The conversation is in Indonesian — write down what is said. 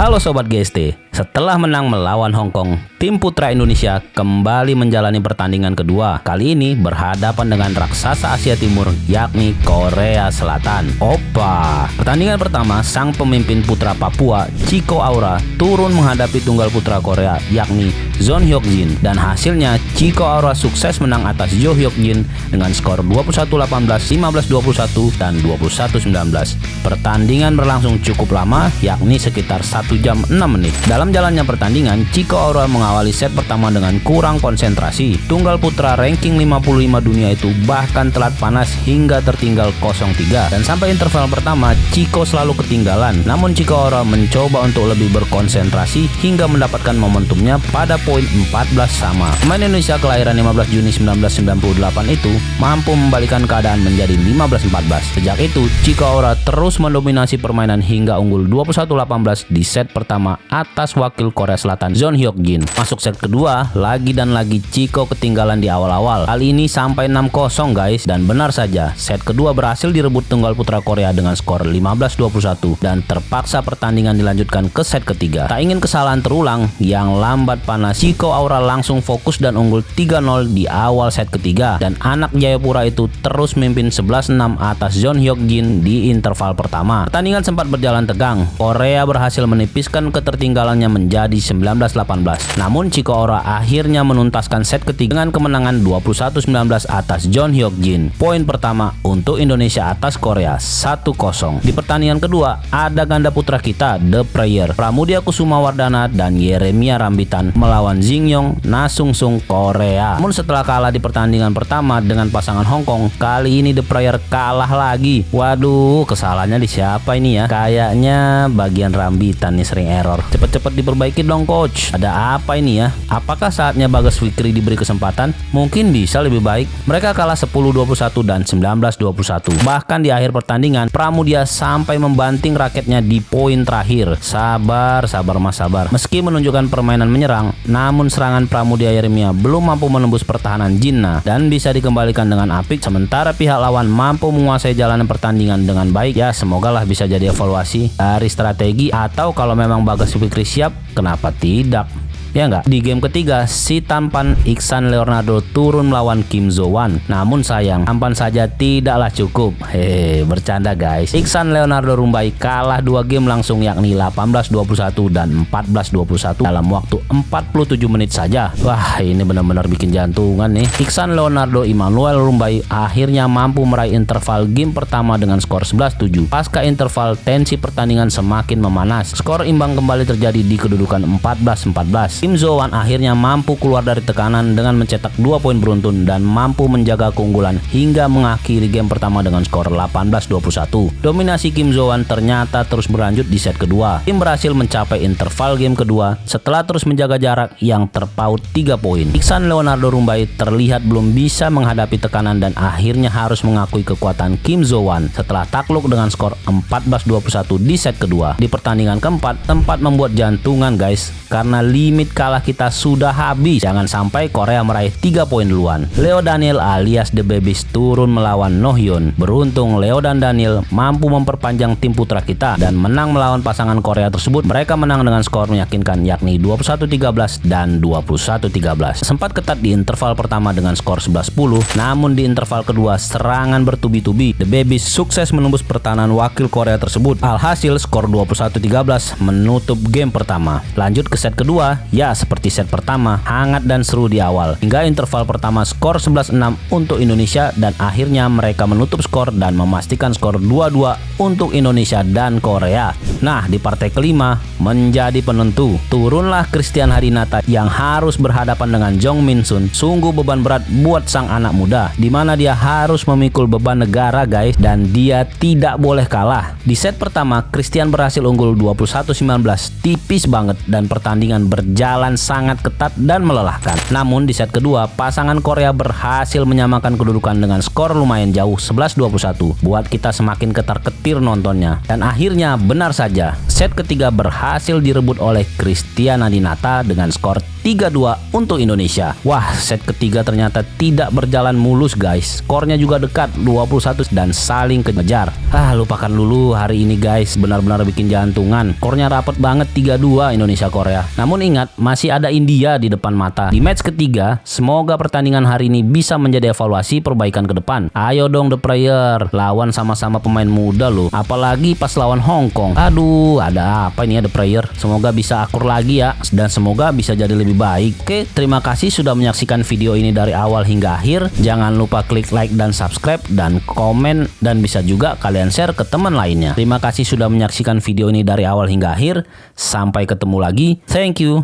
Halo Sobat GST, setelah menang melawan Hong Kong, tim putra Indonesia kembali menjalani pertandingan kedua. Kali ini berhadapan dengan raksasa Asia Timur, yakni Korea Selatan. Pertandingan pertama, sang pemimpin putra Papua, Chico Aura, turun menghadapi tunggal putra Korea, yakni Son Hyuk-jin. Dan hasilnya, Chico Aura sukses menang atas Jo Hyuk-jin dengan skor 21-18, 15-21, dan 21-19. Pertandingan berlangsung cukup lama, yakni sekitar 1 jam 6 menit. Dalam jalannya pertandingan, Chico Aura mengawali set pertama dengan kurang konsentrasi. Tunggal putra ranking 55 dunia itu bahkan telat panas hingga tertinggal 0-3. Dan sampai interval pertama, Chico selalu ketinggalan. Namun Chico Aura mencoba untuk lebih berkonsentrasi hingga mendapatkan momentumnya pada poin 14 sama. Pemain Indonesia kelahiran 15 Juni 1998 itu mampu membalikan keadaan menjadi 15-14. Sejak itu, Chico Aura terus mendominasi permainan hingga unggul 21-18 di set pertama atas wakil Korea Selatan Son Hyuk-jin. Masuk set kedua, lagi dan lagi Chico ketinggalan di awal-awal. Kali ini sampai 6-0 guys, dan benar saja set kedua berhasil direbut tunggal putra Korea dengan skor 15-21 dan terpaksa pertandingan dilanjutkan ke set ketiga. Tak ingin kesalahan terulang, yang lambat panas, Chico Aura langsung fokus dan unggul 3-0 di awal set ketiga, dan anak Jayapura itu terus memimpin 11-6 atas Son Hyuk-jin di interval pertama. Pertandingan sempat berjalan tegang. Korea berhasil menipiskan ketertinggalannya menjadi 19-18. Namun Chico Aura akhirnya menuntaskan set ketiga dengan kemenangan 21-19 atas Son Hyuk-jin. Poin pertama untuk Indonesia atas Korea 1-0. Di pertandingan kedua, ada ganda putra kita, The Prayer, Pramudia Kusumawardana dan Yeremia Rambitan melawan Jin-young Na Sung-sung Korea. Namun setelah kalah di pertandingan pertama dengan pasangan Hong Kong, kali ini The Prayer kalah lagi. Waduh, kesalahannya di siapa ini ya? Kayaknya bagian Rambitan nih sering error. Cepet-cepet diperbaiki dong coach. Ada apa ini ya? Apakah saatnya Bagas Fikri diberi kesempatan? Mungkin bisa lebih baik. Mereka kalah 10-21 dan 19-21. Bahkan di akhir pertandingan, Pramudia sampai membanting raketnya di poin terakhir. Sabar mas, sabar. Meski menunjukkan permainan menyerang, namun serangan Pramudia Yeremia belum mampu menembus pertahanan Jinna dan bisa dikembalikan dengan apik, sementara pihak lawan mampu menguasai jalanan pertandingan dengan baik. Ya, semogalah bisa jadi evaluasi dari strategi, atau kalau memang Bagas Fikri siap, kenapa tidak? Ya enggak? Di game ketiga, si tampan Iksan Leonardo turun melawan Kim Zo-wan. Namun sayang, tampan saja tidaklah cukup. Bercanda guys. Iksan Leonardo Rumbai kalah 2 game langsung, yakni 18-21 dan 14-21 dalam waktu 47 menit saja. Wah, ini benar-benar bikin jantungan nih. Iksan Leonardo Immanuel Rumbai akhirnya mampu meraih interval game pertama dengan skor 11-7. Pasca interval, tensi pertandingan semakin memanas. Skor imbang kembali terjadi di kedudukan 14-14. Kim Zo-wan akhirnya mampu keluar dari tekanan dengan mencetak 2 poin beruntun dan mampu menjaga keunggulan hingga mengakhiri game pertama dengan skor 18-21. Dominasi Kim Zo-wan ternyata terus berlanjut di set kedua. Tim berhasil mencapai interval game kedua setelah terus menjaga jarak yang terpaut 3 poin. Iksan Leonardo Rumbai terlihat belum bisa menghadapi tekanan dan akhirnya harus mengakui kekuatan Kim Zo-wan setelah takluk dengan skor 14-21 di set kedua. Di pertandingan keempat, tempat membuat jantungan guys, karena limit kalah kita sudah habis. Jangan sampai Korea meraih 3 poin duluan. Leo Daniel alias The Babies turun melawan No Hyun. Beruntung Leo dan Daniel mampu memperpanjang tim putra kita dan menang melawan pasangan Korea tersebut. Mereka menang dengan skor meyakinkan, yakni 21-13 dan 21-13. Sempat ketat di interval pertama dengan skor 11-10, namun di interval kedua serangan bertubi-tubi. The Babies sukses menembus pertahanan wakil Korea tersebut. Alhasil skor 21-13 menutup game pertama. Lanjut ke set kedua, ya seperti set pertama, hangat dan seru di awal. Hingga interval pertama skor 11-6 untuk Indonesia dan akhirnya mereka menutup skor dan memastikan skor 2-2 untuk Indonesia dan Korea. Nah, di partai kelima menjadi penentu. Turunlah Christian Hadinata yang harus berhadapan dengan Jong Min Sun. Sungguh beban berat buat sang anak muda, di mana dia harus memikul beban negara guys, dan dia tidak boleh kalah. Di set pertama, Christian berhasil unggul 21-19, tipis banget, dan pertandingan berjalan sangat ketat dan melelahkan. Namun di set kedua, pasangan Korea berhasil menyamakan kedudukan dengan skor lumayan jauh 11-21, buat kita semakin ketar-ketir nontonnya. Dan akhirnya benar saja, set ketiga berhasil direbut oleh Christian Hadinata dengan skor 3-2 untuk Indonesia. Wah, set ketiga ternyata tidak berjalan mulus guys. Skornya juga dekat 21 dan saling kejar. Lupakan dulu hari ini guys, benar-benar bikin jantungan. Skornya rapet banget 3-2 Indonesia Korea. Namun ingat, masih ada India di depan mata. Di match ketiga, semoga pertandingan hari ini bisa menjadi evaluasi perbaikan ke depan. Ayo dong The Prayer, lawan sama-sama pemain muda loh. Apalagi pas lawan Hong Kong. Aduh, ada apa ini ya The Prayer? Semoga bisa akur lagi ya, dan semoga bisa jadi lebih baik. Oke, terima kasih sudah menyaksikan video ini dari awal hingga akhir. Jangan lupa klik like dan subscribe dan komen, dan bisa juga kalian share ke teman lainnya. Terima kasih sudah menyaksikan video ini dari awal hingga akhir. Sampai ketemu lagi. Thank you.